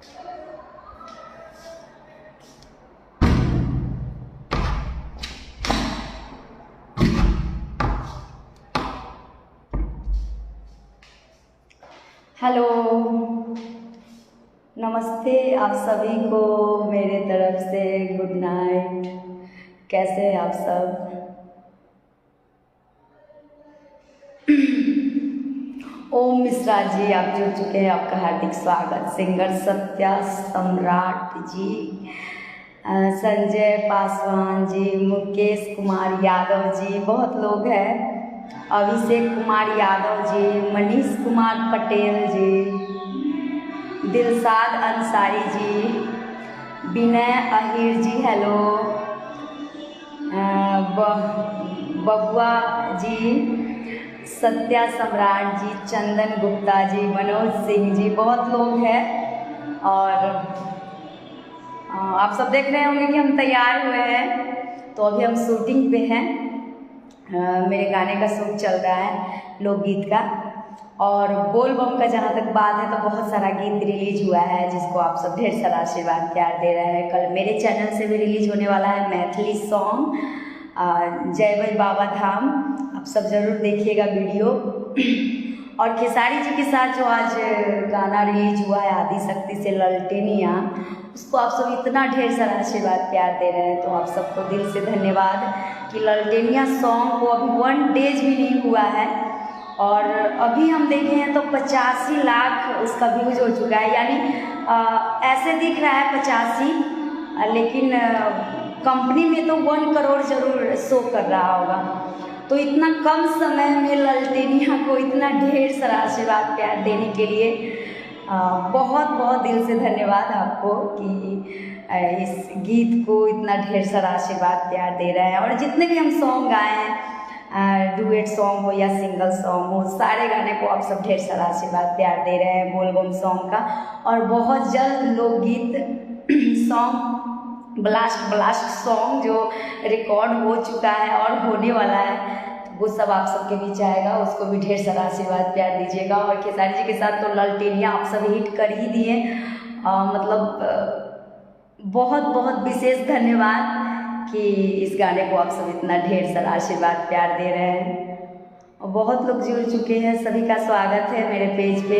Hello, नमस्ते आप सभी को मेरे तरफ से गुड नाइट। कैसे हैं आप सब? ओम मिश्रा जी आप जुड़ चुके हैं, आपका हार्दिक स्वागत। सिंगर सत्या सम्राट जी, संजय पासवान जी, मुकेश कुमार यादव जी, बहुत लोग हैं। अभिषेक कुमार यादव जी, मनीष कुमार पटेल जी, दिलशाद अंसारी जी, विनय अहिर जी, हेलो, बबुआ जी, सत्या सम्राट जी, चंदन गुप्ता जी, मनोज सिंह जी, बहुत लोग हैं। और आप सब देख रहे होंगे कि हम तैयार हुए हैं, तो अभी हम शूटिंग पे हैं। मेरे गाने का शूट चल रहा है, लोकगीत का। और बोल बम का जहाँ तक बात है तो बहुत सारा गीत रिलीज हुआ है, जिसको आप सब ढेर सारा आशीर्वाद प्यार दे रहे हैं। कल मेरे चैनल से भी रिलीज होने वाला है मैथिली सॉन्ग जय वै बाबा धाम, आप सब ज़रूर देखिएगा वीडियो। और खेसारी जी के साथ जो आज गाना रिलीज हुआ है आदिशक्ति से ललटेनिया, उसको आप सब इतना ढेर सारा आशीर्वाद प्यार दे रहे हैं, तो आप सबको दिल से धन्यवाद। कि ललटेनिया सॉन्ग को अभी 1 डेज भी नहीं हुआ है और अभी हम देखे हैं तो 85 लाख उसका व्यूज हो चुका है। यानी ऐसे दिख रहा है 85, लेकिन कंपनी में तो 1 करोड़ जरूर शो कर रहा होगा। तो इतना कम समय में ललटेनिया को इतना ढेर सारा आशीर्वाद प्यार देने के लिए बहुत बहुत दिल से धन्यवाद आपको कि इस गीत को इतना ढेर सारा आशीर्वाद प्यार दे रहे हैं। और जितने भी हम सॉन्ग गाए हैं, डुएट सॉन्ग हो या सिंगल सॉन्ग हो, सारे गाने को आप सब ढेर सारा आशीर्वाद प्यार दे रहे हैं बोल बम सॉन्ग का। और बहुत जल्द लोकगीत सॉन्ग ब्लास्ट सॉन्ग जो रिकॉर्ड हो चुका है और होने वाला है, वो सब आप सबके बीच आएगा, उसको भी ढेर सारा आशीर्वाद प्यार दीजिएगा। और खेसारी जी के साथ तो ललटेनिया आप सब हिट कर ही दिए, मतलब बहुत बहुत विशेष धन्यवाद कि इस गाने को आप सब इतना ढेर सारा आशीर्वाद प्यार दे रहे हैं। और बहुत लोग जुड़ चुके हैं, सभी का स्वागत है मेरे पेज पे।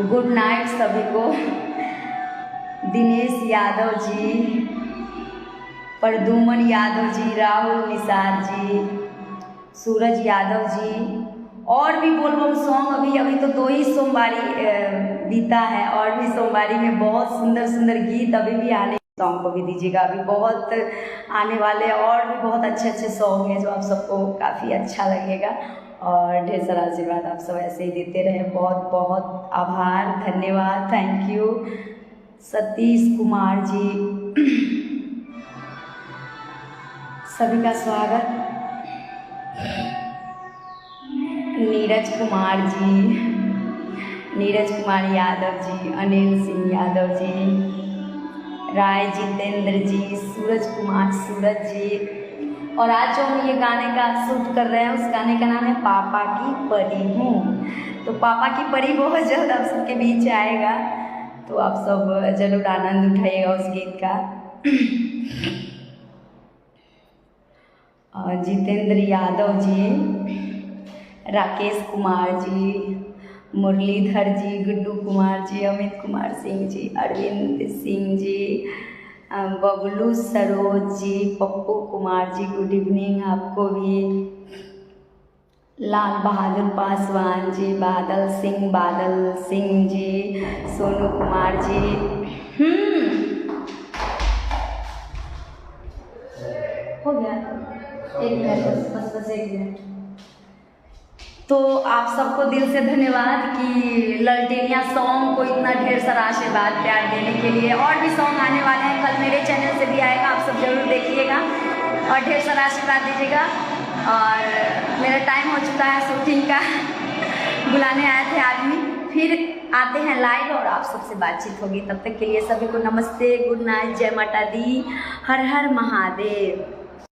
गुड नाइट सभी को। दिनेश यादव जी, प्रदुमन यादव जी, राहुल निसार जी, सूरज यादव जी। और भी बोल बम सॉन्ग अभी तो 2 ही सोमवारी बीता है, और भी सोमवारी में बहुत सुंदर सुंदर गीत अभी भी आने, सॉन्ग को भी दीजिएगा। अभी बहुत आने वाले और भी बहुत अच्छे अच्छे सॉन्ग हैं जो आप सबको काफ़ी अच्छा लगेगा। और ढेर सारा आशीर्वाद आप सब ऐसे ही देते रहे। बहुत बहुत आभार, धन्यवाद, थैंक यू। सतीश कुमार जी, सभी का स्वागत। नीरज कुमार जी, नीरज कुमार यादव जी, अनिल सिंह यादव जी, राय जितेंद्र जी, सूरज कुमार सूरज जी। और आज जो हम ये गाने का शूट कर रहे हैं, उस गाने का नाम है पापा की परी हूँ। तो पापा की परी बहुत जल्द आप सबके बीच आएगा, तो आप सब जरूर आनंद उठाइएगा उस गीत का। और जितेंद्र यादव जी, राकेश कुमार जी, मुरलीधर जी, गुड्डू कुमार जी, अमित कुमार सिंह जी, अरविंद सिंह जी, बबलू सरोज जी, पप्पू कुमार जी, गुड इवनिंग आपको भी। लाल बहादुर पासवान जी, बादल सिंह जी, सोनू कुमार जी। हो गया, 1 मिनट बस 1 मिनट। तो आप सबको दिल से धन्यवाद कि ललटेनिया सॉन्ग को इतना ढेर सारा आशीर्वाद प्यार देने के लिए। और भी सॉन्ग आने वाले हैं, कल मेरे चैनल से भी आएगा, आप सब जरूर देखिएगा और ढेर सारा आशीर्वाद दीजिएगा। और मेरा टाइम हो चुका है शूटिंग का, बुलाने आए थे आदमी, फिर आते हैं लाइव और आप सबसे बातचीत होगी। तब तक के लिए सभी को नमस्ते, गुड नाइट, जय माता दी, हर हर महादेव।